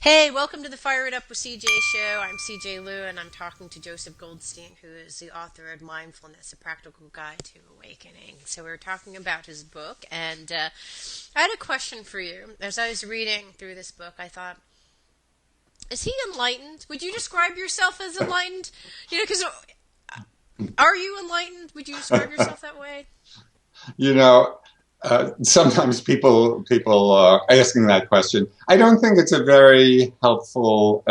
Hey, welcome to the Fire It Up with CJ show. I'm CJ Liu, and I'm talking to Joseph Goldstein, who is the author of Mindfulness, a practical guide to awakening. So we're talking about his book, and I had a question for you. As I was reading through this book, I thought, is he enlightened? Would you describe yourself as enlightened? Because are you enlightened? Would you describe yourself that way? You know, Sometimes people are asking that question. I don't think it's a very helpful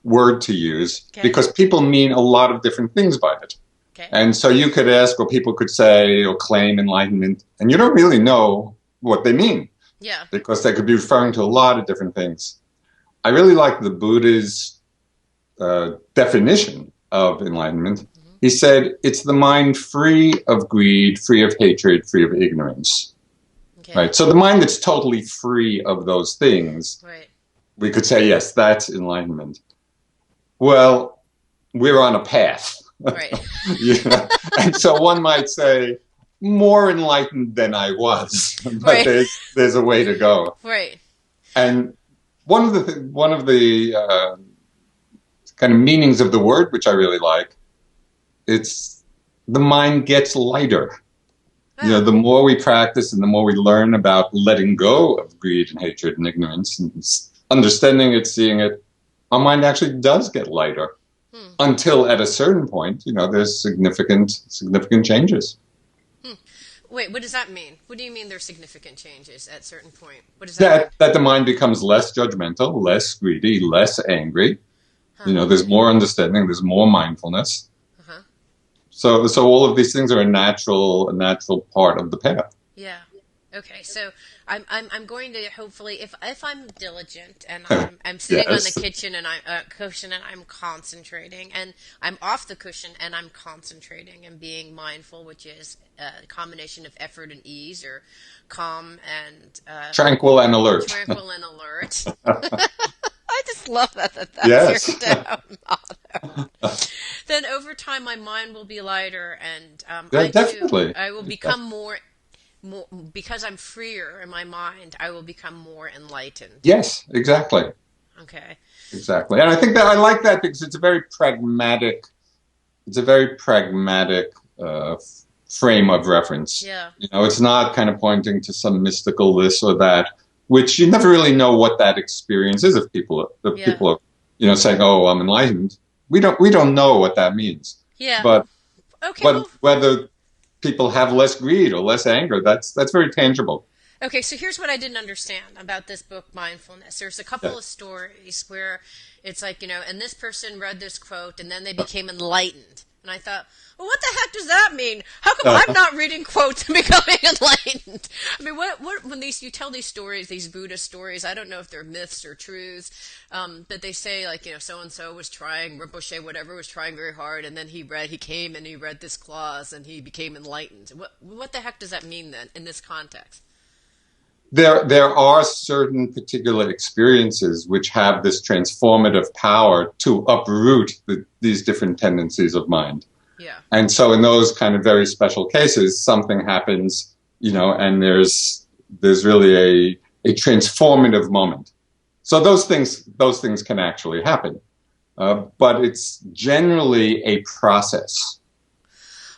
word to use Okay. because people mean a lot of different things by it. Okay. And so you could ask, or people could say or claim enlightenment, and you don't really know what they mean Yeah. because they could be referring to a lot of different things. I really like the Buddha's definition of enlightenment. Hmm. He said, it's the mind free of greed, free of hatred, free of ignorance. Okay. Right. So the mind that's totally free of those things, Right. we could say, yes, that's enlightenment. Well, we're on a path. Right. Yeah. And so one might say, more enlightened than I was, but Right. there's a way to go. Right. And one of the kind of meanings of the word, which I really like, it's the mind gets lighter. Oh. The more we practice and the more we learn about letting go of greed and hatred and ignorance and understanding it, seeing it, our mind actually does get lighter Hmm. until at a certain point, there's significant changes. Hmm. Wait, what does that mean? What do you mean there's significant changes at a certain point? What does that mean? That the mind becomes less judgmental, less greedy, less angry. Huh. There's more understanding, there's more mindfulness. Uh-huh. So all of these things are a natural part of the path. Yeah. Okay. So I'm going to hopefully if I'm diligent and I'm sitting on the Yes. kitchen and I cushion and I'm concentrating and I'm off the cushion and I'm concentrating and being mindful, which is a combination of effort and ease or calm and Tranquil and alert. tranquil and alert. I just love that's your Yes. down motto. Then over time my mind will be lighter and Yeah, definitely. I will become more because I'm freer in my mind, I will become more enlightened. Yes, exactly. Okay. Exactly. And I think that I like that because it's a very pragmatic frame of reference. Yeah. It's not kind of pointing to some mystical this or that, which you never really know what that experience is if Yeah. people are, saying, "Oh, I'm enlightened." We don't know what that means. Yeah. But Okay. but Well. whether people have less greed or less anger, that's very tangible. Okay. So here's what I didn't understand about this book, Mindfulness. There's a Yeah. couple of stories where it's like and this person read this quote and then they became enlightened, and I thought, well, what the heck does that mean? How come I'm not reading quotes and becoming enlightened? I mean, what when you tell these stories, these Buddhist stories, I don't know if they're myths or truths, but they say like so and so was trying, Rinpoche, whatever, was trying very hard, and then he came and he read this clause and he became enlightened. What the heck does that mean then in this context? There are certain particular experiences which have this transformative power to uproot these different tendencies of mind. Yeah. And so in those kind of very special cases, something happens, and there's really a transformative moment. So those things can actually happen. But it's generally a process.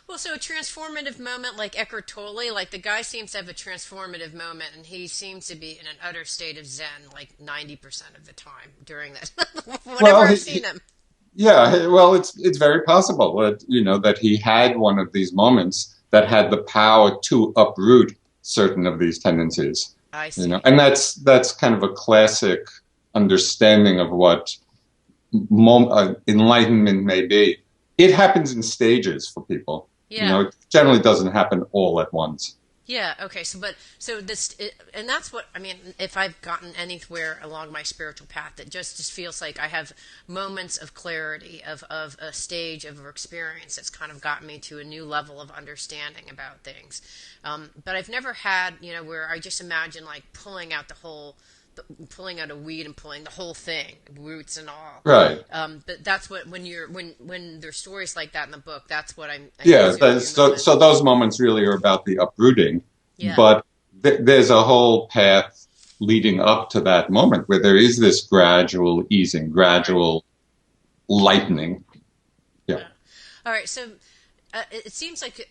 Well, so a transformative moment like Eckhart Tolle, like the guy seems to have a transformative moment, and he seems to be in an utter state of Zen like 90% of the time during that. Whenever Well, I've seen him. yeah, well, it's very possible that that he had one of these moments that had the power to uproot certain of these tendencies. I see. And that's kind of a classic understanding of what enlightenment may be. It happens in stages for people. Yeah. It generally doesn't happen all at once. Yeah. Okay. And that's what I mean. If I've gotten anywhere along my spiritual path, that just feels like I have moments of clarity of a stage of experience that's kind of gotten me to a new level of understanding about things. But I've never had where I just imagine like pulling out a weed and pulling the whole thing, roots and all. Right. But that's what when there's stories like that in the book, that's what I Yeah. assume your So those moments really are about the uprooting, Yeah. but there's a whole path leading up to that moment where there is this gradual easing, gradual lightening. Yeah. All right. So it seems like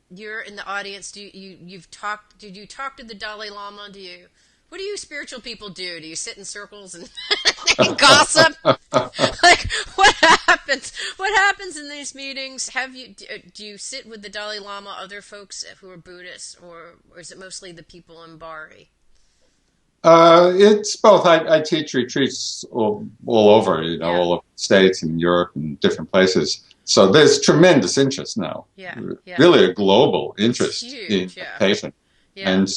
you're in the audience. Did you talk to the Dalai Lama? What do you spiritual people do? Do you sit in circles and gossip? Like, what happens? What happens in these meetings? Do you sit with the Dalai Lama, other folks who are Buddhists, or is it mostly the people in Bari? It's both. I teach retreats all over, all over the States and Europe and different places. So there's tremendous interest now. Yeah. Really a global interest in meditation. Yeah. And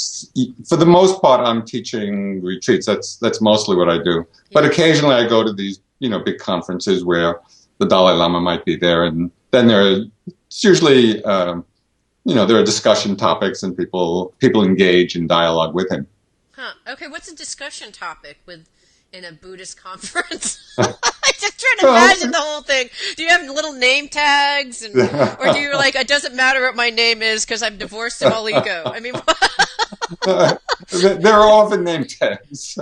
for the most part, I'm teaching retreats. That's mostly what I do. But occasionally I go to these, big conferences where the Dalai Lama might be there. And then it's usually, there are discussion topics and people engage in dialogue with him. Huh. Okay, what's a discussion topic in a Buddhist conference? I'm just trying to imagine the whole thing. Do you have little name tags, or do you it doesn't matter what my name is because I'm divorced and all ego? I mean, there are often name tags.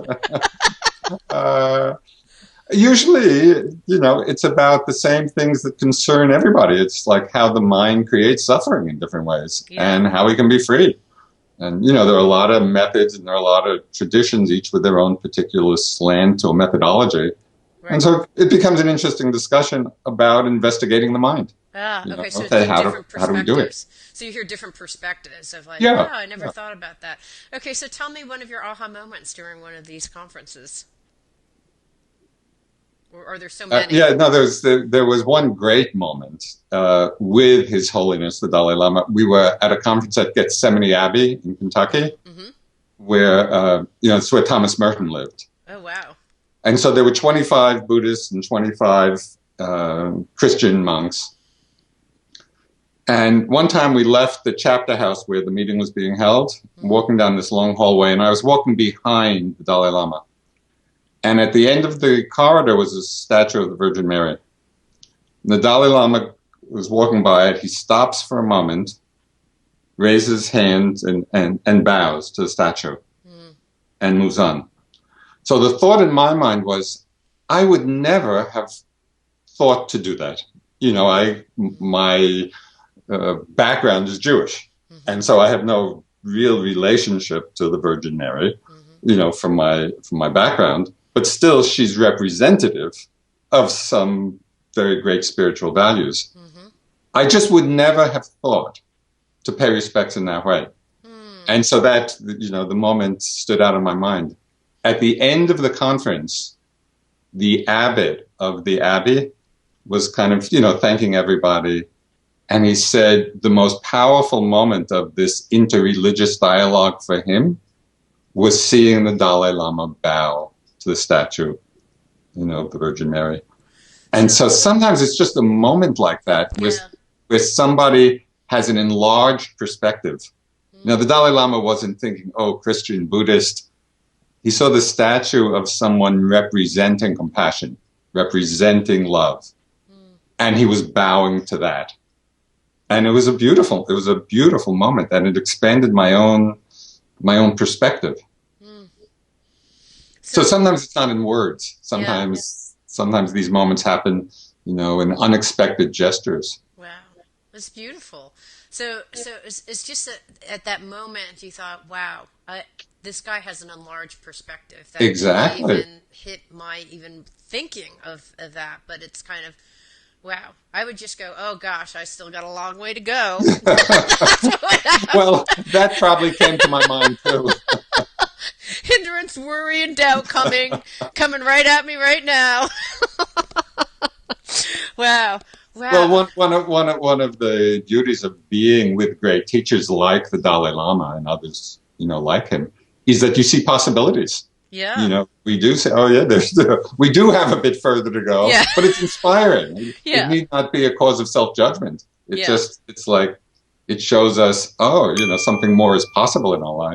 Usually, it's about the same things that concern everybody. It's like how the mind creates suffering in different ways and how we can be free. And, there are a lot of methods and there are a lot of traditions, each with their own particular slant or methodology. Right. And so it becomes an interesting discussion about investigating the mind. Okay. So how do we do it? So you hear different perspectives of I never thought about that. Okay, so tell me one of your aha moments during one of these conferences. Or are there so many? There was one great moment with His Holiness, the Dalai Lama. We were at a conference at Gethsemane Abbey in Kentucky, where, it's where Thomas Merton lived. Oh, wow. And so there were 25 Buddhists and 25 Christian monks. And one time we left the chapter house where the meeting was being held, walking down this long hallway, and I was walking behind the Dalai Lama. And at the end of the corridor was a statue of the Virgin Mary. And the Dalai Lama was walking by it. He stops for a moment, raises his hands and bows to the statue and moves on. So the thought in my mind was, I would never have thought to do that. My background is Jewish. And so I have no real relationship to the Virgin Mary, from my background. But still, she's representative of some very great spiritual values. I just would never have thought to pay respects in that way. And so that, the moment stood out in my mind. At the end of the conference, the abbot of the abbey was kind of, thanking everybody. And he said the most powerful moment of this interreligious dialogue for him was seeing the Dalai Lama bow to the statue, of the Virgin Mary. And so sometimes it's just a moment like that where somebody has an enlarged perspective. Now, the Dalai Lama wasn't thinking, Christian, Buddhist. He saw the statue of someone representing compassion, representing love. And he was bowing to that. And it was a beautiful moment, and it expanded my own perspective. So sometimes it's not in words. Sometimes these moments happen, in unexpected gestures. Wow, that's beautiful. So it's just that at that moment you thought, wow, this guy has an enlarged perspective. That exactly. Even hit my even thinking of that, but it's kind of, wow. I would just go, oh gosh, I still got a long way to go. Well, that probably came to my mind too. Hindrance, worry, and doubt coming right at me right now. Wow. Well, one of the beauties of being with great teachers like the Dalai Lama and others, like him, is that you see possibilities. Yeah. We do say, we do have a bit further to go, but it's inspiring. It need not be a cause of self-judgment. It's like, it shows us, something more is possible in our lives.